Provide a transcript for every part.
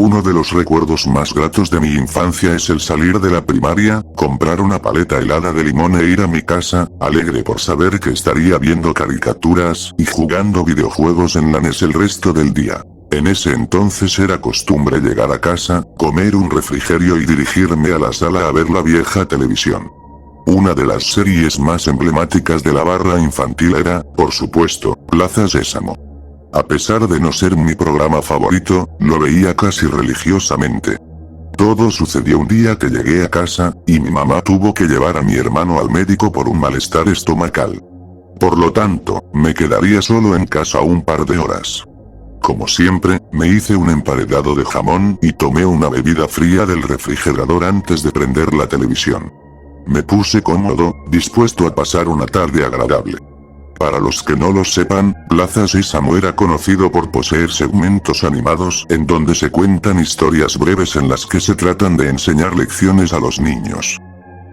Uno de los recuerdos más gratos de mi infancia es el salir de la primaria, comprar una paleta helada de limón e ir a mi casa, alegre por saber que estaría viendo caricaturas y jugando videojuegos en la NES el resto del día. En ese entonces era costumbre llegar a casa, comer un refrigerio y dirigirme a la sala a ver la vieja televisión. Una de las series más emblemáticas de la barra infantil era, por supuesto, Plaza Sésamo. A pesar de no ser mi programa favorito, lo veía casi religiosamente. Todo sucedió un día que llegué a casa, y mi mamá tuvo que llevar a mi hermano al médico por un malestar estomacal. Por lo tanto, me quedaría solo en casa un par de horas. Como siempre, me hice un emparedado de jamón y tomé una bebida fría del refrigerador antes de prender la televisión. Me puse cómodo, dispuesto a pasar una tarde agradable. Para los que no lo sepan, Plaza Sésamo era conocido por poseer segmentos animados en donde se cuentan historias breves en las que se tratan de enseñar lecciones a los niños.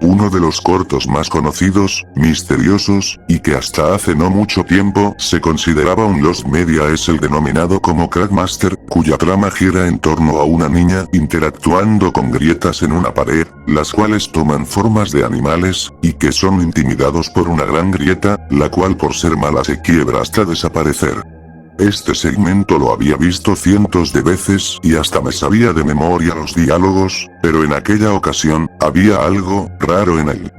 Uno de los cortos más conocidos, misteriosos, y que hasta hace no mucho tiempo se consideraba un lost media es el denominado como Crackmaster, cuya trama gira en torno a una niña interactuando con grietas en una pared, las cuales toman formas de animales, y que son intimidados por una gran grieta, la cual por ser mala se quiebra hasta desaparecer. Este segmento lo había visto cientos de veces y hasta me sabía de memoria los diálogos, pero en aquella ocasión, había algo raro en él.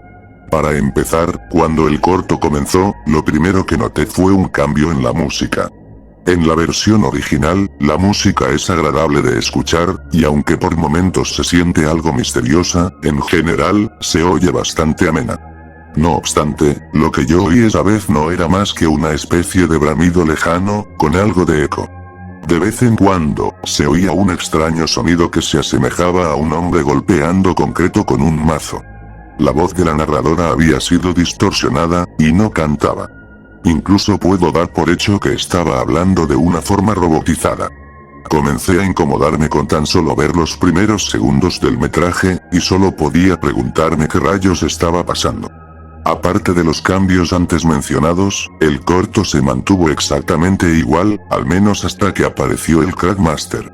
Para empezar, cuando el corto comenzó, lo primero que noté fue un cambio en la música. En la versión original, la música es agradable de escuchar, y aunque por momentos se siente algo misteriosa, en general, se oye bastante amena. No obstante, lo que yo oí esa vez no era más que una especie de bramido lejano, con algo de eco. De vez en cuando, se oía un extraño sonido que se asemejaba a un hombre golpeando concreto con un mazo. La voz de la narradora había sido distorsionada, y no cantaba. Incluso puedo dar por hecho que estaba hablando de una forma robotizada. Comencé a incomodarme con tan solo ver los primeros segundos del metraje, y solo podía preguntarme qué rayos estaba pasando. Aparte de los cambios antes mencionados, el corto se mantuvo exactamente igual, al menos hasta que apareció el Crackmaster.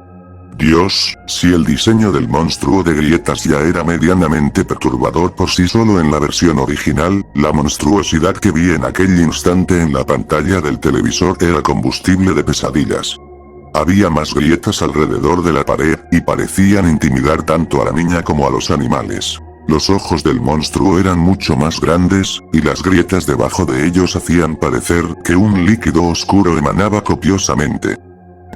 Dios, si el diseño del monstruo de grietas ya era medianamente perturbador por sí solo en la versión original, la monstruosidad que vi en aquel instante en la pantalla del televisor era combustible de pesadillas. Había más grietas alrededor de la pared, y parecían intimidar tanto a la niña como a los animales. Los ojos del monstruo eran mucho más grandes, y las grietas debajo de ellos hacían parecer que un líquido oscuro emanaba copiosamente.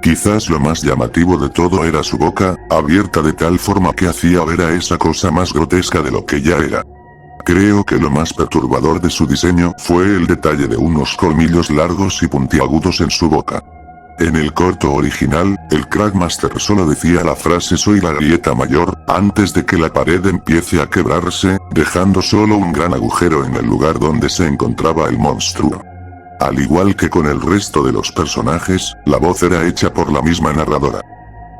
Quizás lo más llamativo de todo era su boca, abierta de tal forma que hacía ver a esa cosa más grotesca de lo que ya era. Creo que lo más perturbador de su diseño fue el detalle de unos colmillos largos y puntiagudos en su boca. En el corto original, el Crackmaster solo decía la frase "soy la grieta mayor", antes de que la pared empiece a quebrarse, dejando solo un gran agujero en el lugar donde se encontraba el monstruo. Al igual que con el resto de los personajes, la voz era hecha por la misma narradora.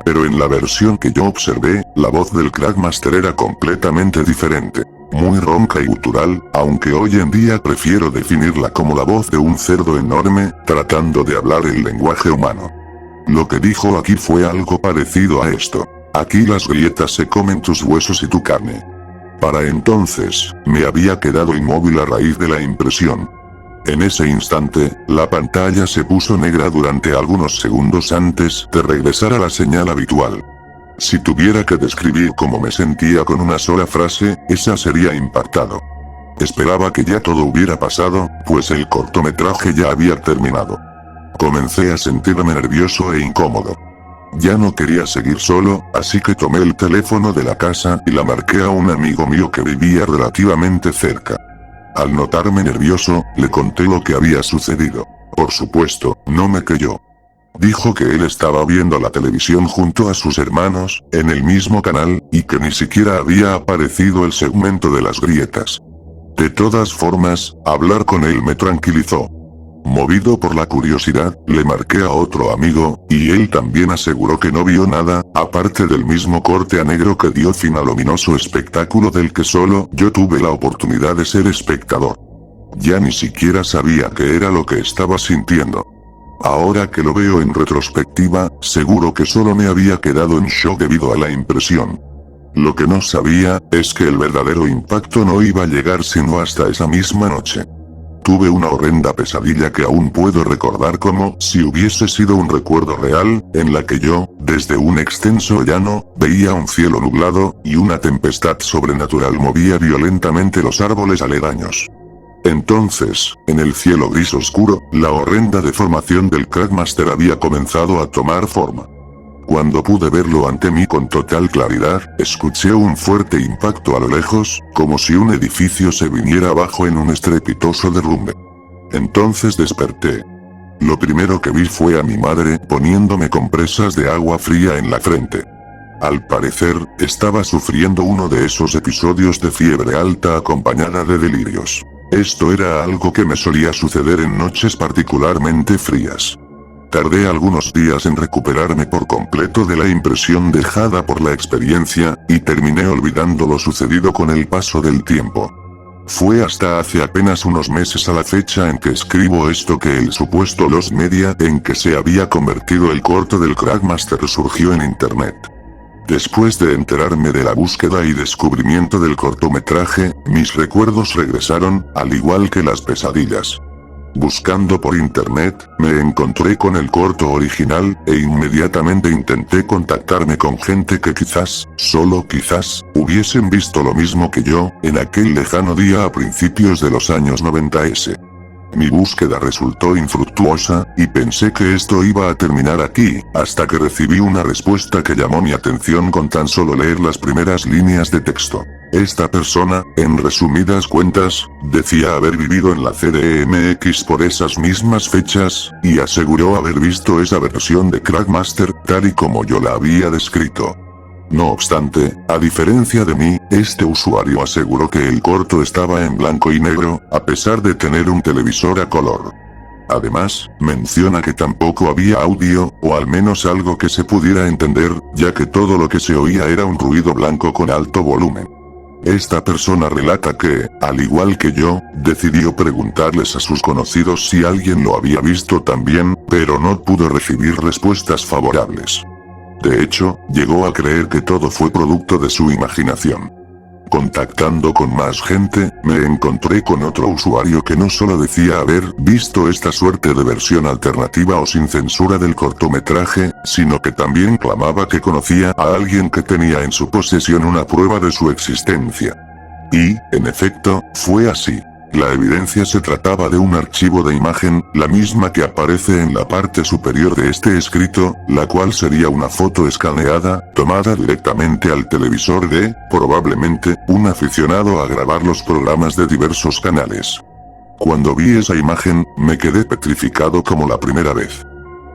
Pero en la versión que yo observé, la voz del Crackmaster era completamente diferente. Muy ronca y gutural, aunque hoy en día prefiero definirla como la voz de un cerdo enorme, tratando de hablar el lenguaje humano. Lo que dijo aquí fue algo parecido a esto: aquí las grietas se comen tus huesos y tu carne. Para entonces, me había quedado inmóvil a raíz de la impresión. En ese instante, la pantalla se puso negra durante algunos segundos antes de regresar a la señal habitual. Si tuviera que describir cómo me sentía con una sola frase, esa sería impactado. Esperaba que ya todo hubiera pasado, pues el cortometraje ya había terminado. Comencé a sentirme nervioso e incómodo. Ya no quería seguir solo, así que tomé el teléfono de la casa y la marqué a un amigo mío que vivía relativamente cerca. Al notarme nervioso, le conté lo que había sucedido. Por supuesto, no me creyó. Dijo que él estaba viendo la televisión junto a sus hermanos, en el mismo canal, y que ni siquiera había aparecido el segmento de las grietas. De todas formas, hablar con él me tranquilizó. Movido por la curiosidad, le marqué a otro amigo, y él también aseguró que no vio nada, aparte del mismo corte a negro que dio fin al ominoso espectáculo del que solo yo tuve la oportunidad de ser espectador. Ya ni siquiera sabía qué era lo que estaba sintiendo. Ahora que lo veo en retrospectiva, seguro que solo me había quedado en shock debido a la impresión. Lo que no sabía, es que el verdadero impacto no iba a llegar sino hasta esa misma noche. Tuve una horrenda pesadilla que aún puedo recordar como si hubiese sido un recuerdo real, en la que yo, desde un extenso llano, veía un cielo nublado, y una tempestad sobrenatural movía violentamente los árboles aledaños. Entonces, en el cielo gris oscuro, la horrenda deformación del Crackmaster había comenzado a tomar forma. Cuando pude verlo ante mí con total claridad, escuché un fuerte impacto a lo lejos, como si un edificio se viniera abajo en un estrepitoso derrumbe. Entonces desperté. Lo primero que vi fue a mi madre poniéndome compresas de agua fría en la frente. Al parecer, estaba sufriendo uno de esos episodios de fiebre alta acompañada de delirios. Esto era algo que me solía suceder en noches particularmente frías. Tardé algunos días en recuperarme por completo de la impresión dejada por la experiencia, y terminé olvidando lo sucedido con el paso del tiempo. Fue hasta hace apenas unos meses a la fecha en que escribo esto que el supuesto Lost Media en que se había convertido el corto del Crackmaster surgió en internet. Después de enterarme de la búsqueda y descubrimiento del cortometraje, mis recuerdos regresaron, al igual que las pesadillas. Buscando por internet, me encontré con el corto original, e inmediatamente intenté contactarme con gente que quizás, solo quizás, hubiesen visto lo mismo que yo, en aquel lejano día a principios de los años 90s. Mi búsqueda resultó infructuosa, y pensé que esto iba a terminar aquí, hasta que recibí una respuesta que llamó mi atención con tan solo leer las primeras líneas de texto. Esta persona, en resumidas cuentas, decía haber vivido en la CDMX por esas mismas fechas, y aseguró haber visto esa versión de Crackmaster, tal y como yo la había descrito. No obstante, a diferencia de mí, este usuario aseguró que el corto estaba en blanco y negro, a pesar de tener un televisor a color. Además, menciona que tampoco había audio, o al menos algo que se pudiera entender, ya que todo lo que se oía era un ruido blanco con alto volumen. Esta persona relata que, al igual que yo, decidió preguntarles a sus conocidos si alguien lo había visto también, pero no pudo recibir respuestas favorables. De hecho, llegó a creer que todo fue producto de su imaginación. Contactando con más gente, me encontré con otro usuario que no solo decía haber visto esta suerte de versión alternativa o sin censura del cortometraje, sino que también clamaba que conocía a alguien que tenía en su posesión una prueba de su existencia. Y, en efecto, fue así. La evidencia se trataba de un archivo de imagen, la misma que aparece en la parte superior de este escrito, la cual sería una foto escaneada, tomada directamente al televisor de, probablemente, un aficionado a grabar los programas de diversos canales. Cuando vi esa imagen, me quedé petrificado como la primera vez.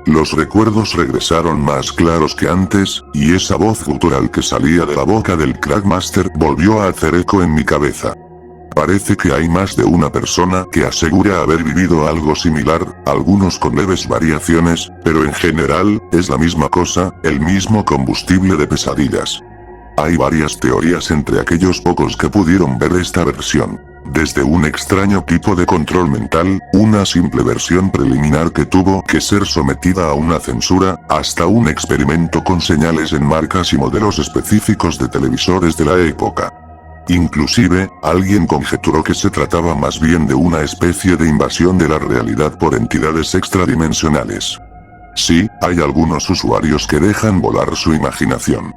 Los recuerdos regresaron más claros que antes, y esa voz gutural que salía de la boca del Crackmaster volvió a hacer eco en mi cabeza. Parece que hay más de una persona que asegura haber vivido algo similar, algunos con leves variaciones, pero en general, es la misma cosa, el mismo combustible de pesadillas. Hay varias teorías entre aquellos pocos que pudieron ver esta versión. Desde un extraño tipo de control mental, una simple versión preliminar que tuvo que ser sometida a una censura, hasta un experimento con señales en marcas y modelos específicos de televisores de la época. Inclusive, alguien conjeturó que se trataba más bien de una especie de invasión de la realidad por entidades extradimensionales. Sí, hay algunos usuarios que dejan volar su imaginación.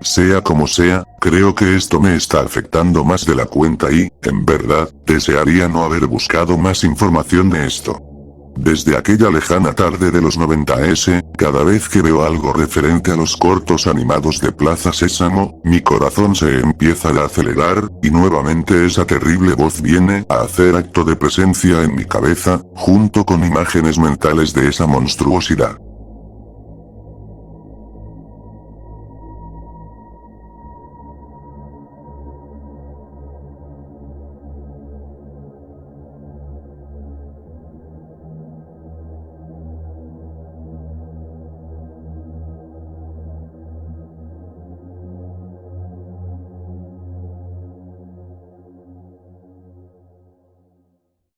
Sea como sea, creo que esto me está afectando más de la cuenta y, en verdad, desearía no haber buscado más información de esto. Desde aquella lejana tarde de los 90s, cada vez que veo algo referente a los cortos animados de Plaza Sésamo, mi corazón se empieza a acelerar, y nuevamente esa terrible voz viene a hacer acto de presencia en mi cabeza, junto con imágenes mentales de esa monstruosidad.